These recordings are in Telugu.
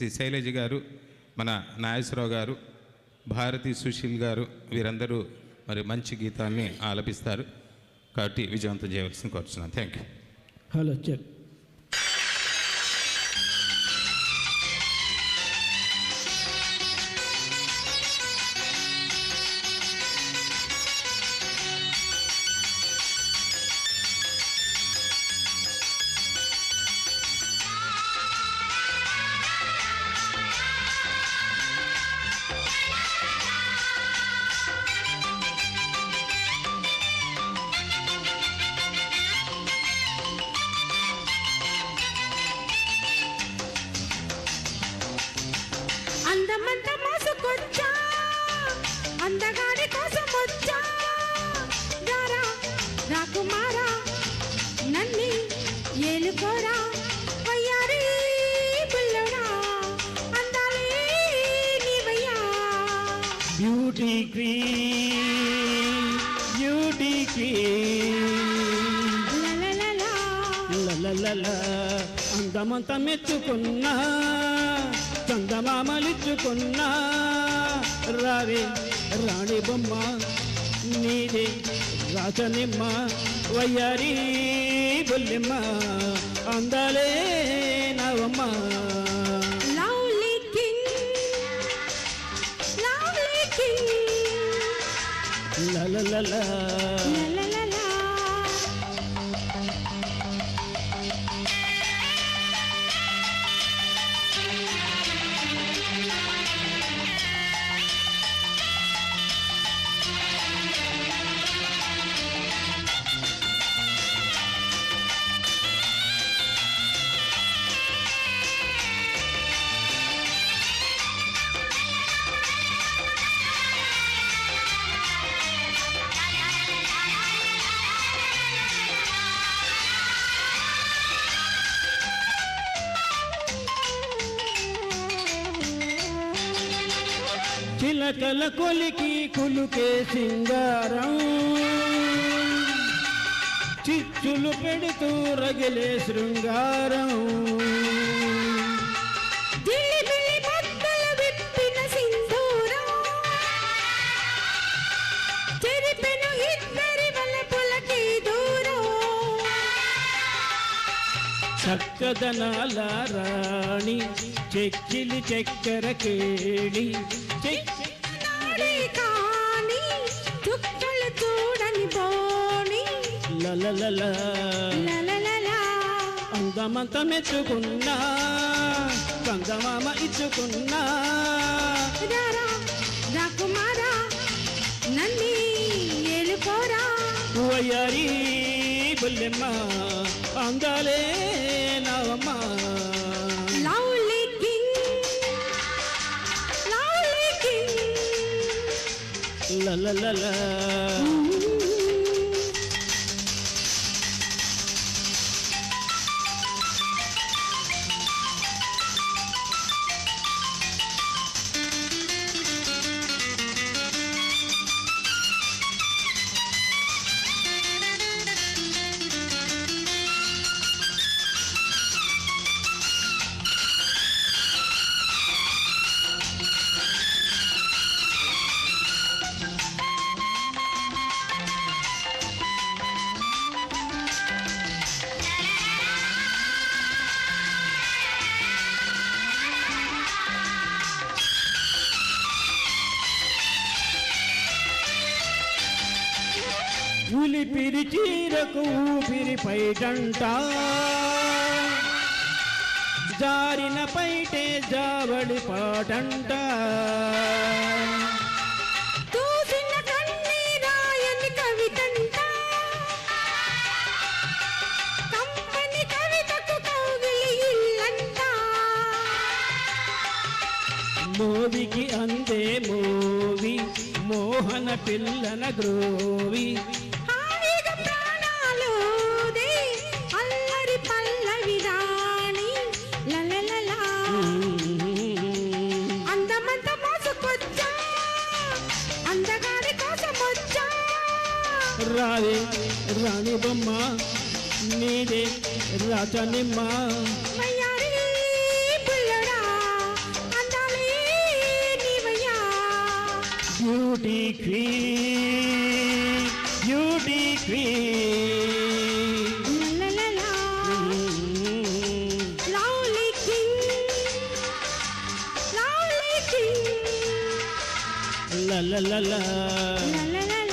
శ్రీ శైలజ గారు, మన నాగేశ్వరరావు గారు, భారతి సుశీల్ గారు వీరందరూ మరి మంచి గీతాన్ని ఆలపిస్తారు కాబట్టి విజయవంతం చేయవలసింది కోరుతున్నాను. Thank you. Hello check. అందమంతా మోసుకొచ్చా, అందగాడి కోసం వచ్చా, రారా రాకుమారా నన్ని ఏలుకోరా, వయ్యారి బుల్లడా అందాలే నీవయ్యా. బ్యూటీ క్వీన్, బ్యూటీ క్వీన్, లలలలా లలలలా. అందమంతా మెచ్చుకున్నా, చందమామలిచ్చుకున్నా, రావే రాణి బొమ్మ నీదే రాచనిమ్మ, వయ్యారి బుల్లెమ్మ అందాలే నవమ్మ. లవ్లీ కింగ్, లవ్లీ కింగ్, లలలలా. లలలలా చిలకల కొలికి కులుకే సింగారం, చిచ్చులు పెడుతూ రగిలే శృంగారం. జిలిబిలి మద్దలు విప్పిన సింధూరం, చెరిపెను ఇద్దరి వలపులకి దూరం. చక్కదనాల రాణి చెక్కిలి చక్కెర కేళి, నాడే కాని చుక్కలు చూడని బోణి, లలలలా. లలలలా అందమంత మెచ్చుకున్నా, కందమామ ఇచ్చుకున్నా, రారా రాకుమారా నన్ని ఏలుకోరా, వయ్యారి బుల్లెమ్మ అందాలే నవమ్మ. Lovely king, lovely king. లలలలా. ఉలిపిరి చీరకు ఊపిరి పైటంట, జారిన పైటే జావడి పాటంట. చూసిన కన్నీరాయని కవితంట, కంపని కవితకు కౌగిలి ఇల్లంట. మోవికి అందే మోవి, మోహన పిల్లన గ్రోవి, హాయిగా ప్రాణాలోదే అల్లరి పల్లవి రాణి, లలలలా. అందమంత మోసుకొచ్చా, అందగాడి కోసం వచ్చా, రావే రాణి బొమ్మ నీదే రాచనిమ్మ, వయ్యారి బుల్లడా బ్యూటీ క్వీన్ బ్యూటీ క్వీన్ లలలలా. లవ్లీ కింగ్ లవ్లీ కింగ్ లలలలా. లలలలా.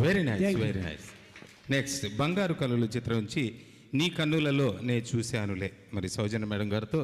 Very nice Thank you. Very nice. Next బంగారు కళలు చిత్రం నుంచి నీ కన్నులలో నే చూశానులే. మరి సౌజన్య మేడం గారితో